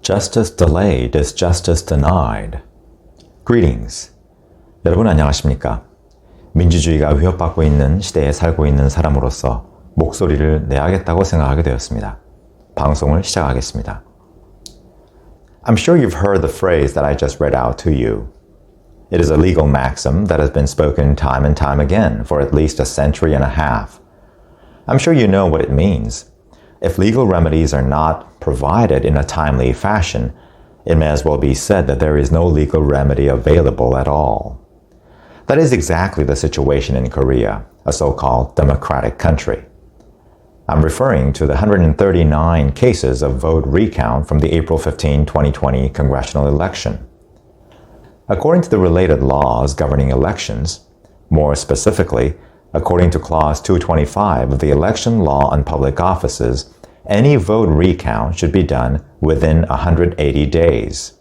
Justice delayed is justice denied. Greetings. 여러분 안녕하십니까? 민주주의가 위협받고 있는 시대에 살고 있는 사람으로서 목소리를 내야겠다고 생각하게 되었습니다. 방송을 시작하겠습니다. I'm sure you've heard the phrase that I just read out to you. It is a legal maxim that has been spoken time and time again for at least a century and a half. I'm sure you know what it means. If legal remedies are not provided in a timely fashion, it may as well be said that there is no legal remedy available at all. That is exactly the situation in Korea, a so-called democratic country. I'm referring to the 139 cases of vote recount from the April 15, 2020 Congressional Election. According to the related laws governing elections, more specifically, according to Clause 225 of the Election Law on Public Offices, any vote recount should be done within 180 days.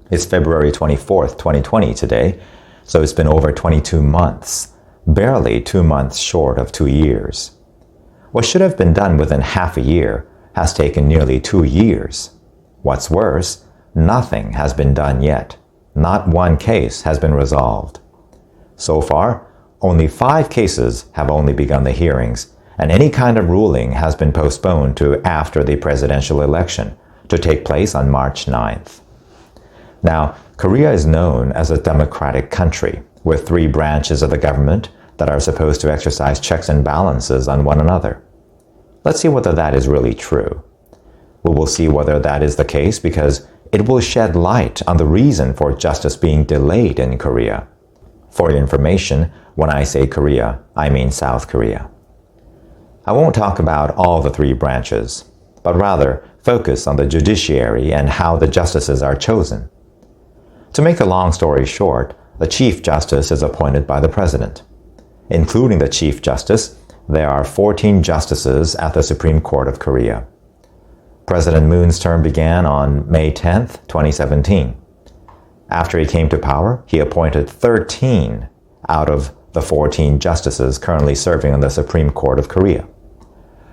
It's February 24th, 2020 today, so it's been over 22 months, barely 2 months short of 2 years. What should have been done within half a year has taken nearly 2 years. What's worse, nothing has been done yet. Not one case has been resolved. So far, only 5 cases have only begun the hearings, and any kind of ruling has been postponed to after the presidential election, to take place on March 9th. Now, Korea is known as a democratic country, with 3 branches of the government that are supposed to exercise checks and balances on one another. Let's see whether that is really true. We will see whether that is the case because it will shed light on the reason for justice being delayed in Korea. For your information, when I say Korea, I mean South Korea. I won't talk about all the 3 branches, but rather focus on the judiciary and how the justices are chosen. To make a long story short, the Chief Justice is appointed by the President. Including the Chief Justice, there are 14 justices at the Supreme Court of Korea. President Moon's term began on May 10th, 2017. After he came to power, he appointed 13 out of the 14 justices currently serving on the Supreme Court of Korea.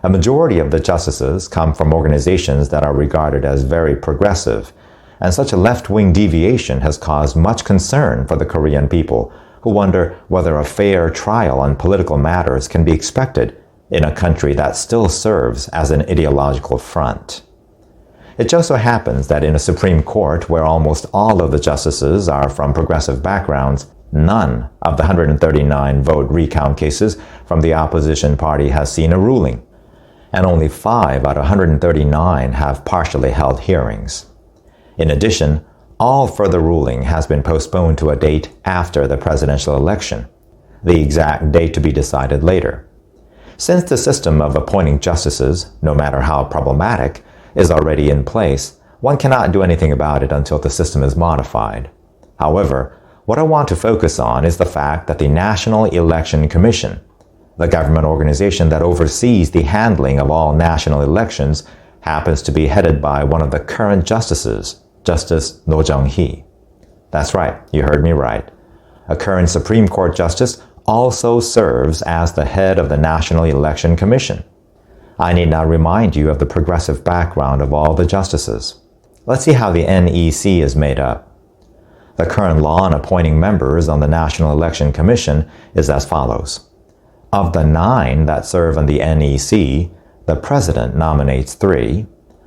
A majority of the justices come from organizations that are regarded as very progressive, and such a left-wing deviation has caused much concern for the Korean people, who wonder whether a fair trial on political matters can be expected in a country that still serves as an ideological front. It just so happens that in a Supreme Court where almost all of the justices are from progressive backgrounds, none of the 139 vote recount cases from the opposition party has seen a ruling, and only 5 out of 139 have partially held hearings. In addition, all further ruling has been postponed to a date after the presidential election, the exact date to be decided later. Since the system of appointing justices, no matter how problematic, is already in place, one cannot do anything about it until the system is modified. However, what I want to focus on is the fact that the National Election Commission, the government organization that oversees the handling of all national elections, happens to be headed by one of the current justices, Justice No Jung-hee. That's right, you heard me right. A current Supreme Court justice also serves as the head of the National Election Commission. I need not remind you of the progressive background of all the justices. Let's see how the NEC is made up. The current law on appointing members on the National Election Commission is as follows. Of the 9 that serve on the NEC, the President nominates 3,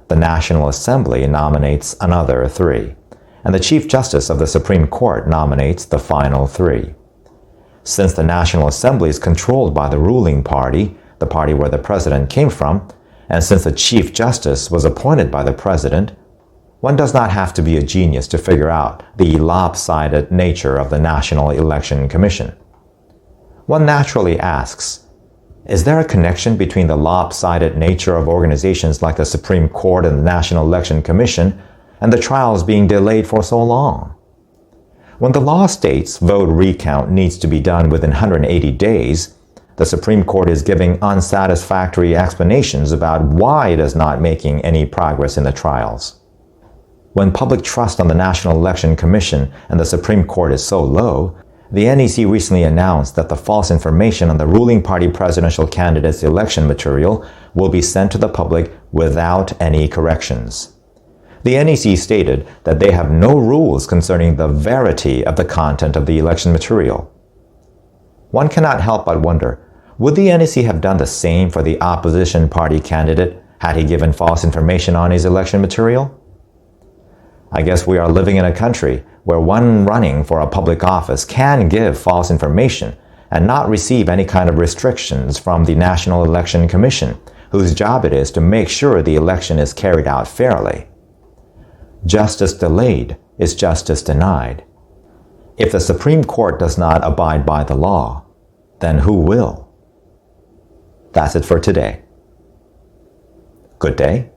the National Assembly nominates another 3, and the Chief Justice of the Supreme Court nominates the final 3. Since the National Assembly is controlled by the ruling party, the party where the President came from, and since the Chief Justice was appointed by the President, one does not have to be a genius to figure out the lopsided nature of the National Election Commission. One naturally asks, is there a connection between the lopsided nature of organizations like the Supreme Court and the National Election Commission and the trials being delayed for so long? When the law states vote recount needs to be done within 180 days, the Supreme Court is giving unsatisfactory explanations about why it is not making any progress in the trials. When public trust on the National Election Commission and the Supreme Court is so low, the NEC recently announced that the false information on the ruling party presidential candidates' election material will be sent to the public without any corrections. The NEC stated that they have no rules concerning the verity of the content of the election material. One cannot help but wonder, would the NEC have done the same for the opposition party candidate had he given false information on his election material? I guess we are living in a country where one running for a public office can give false information and not receive any kind of restrictions from the National Election Commission, whose job it is to make sure the election is carried out fairly. Justice delayed is justice denied. If the Supreme Court does not abide by the law, then who will? That's it for today. Good day.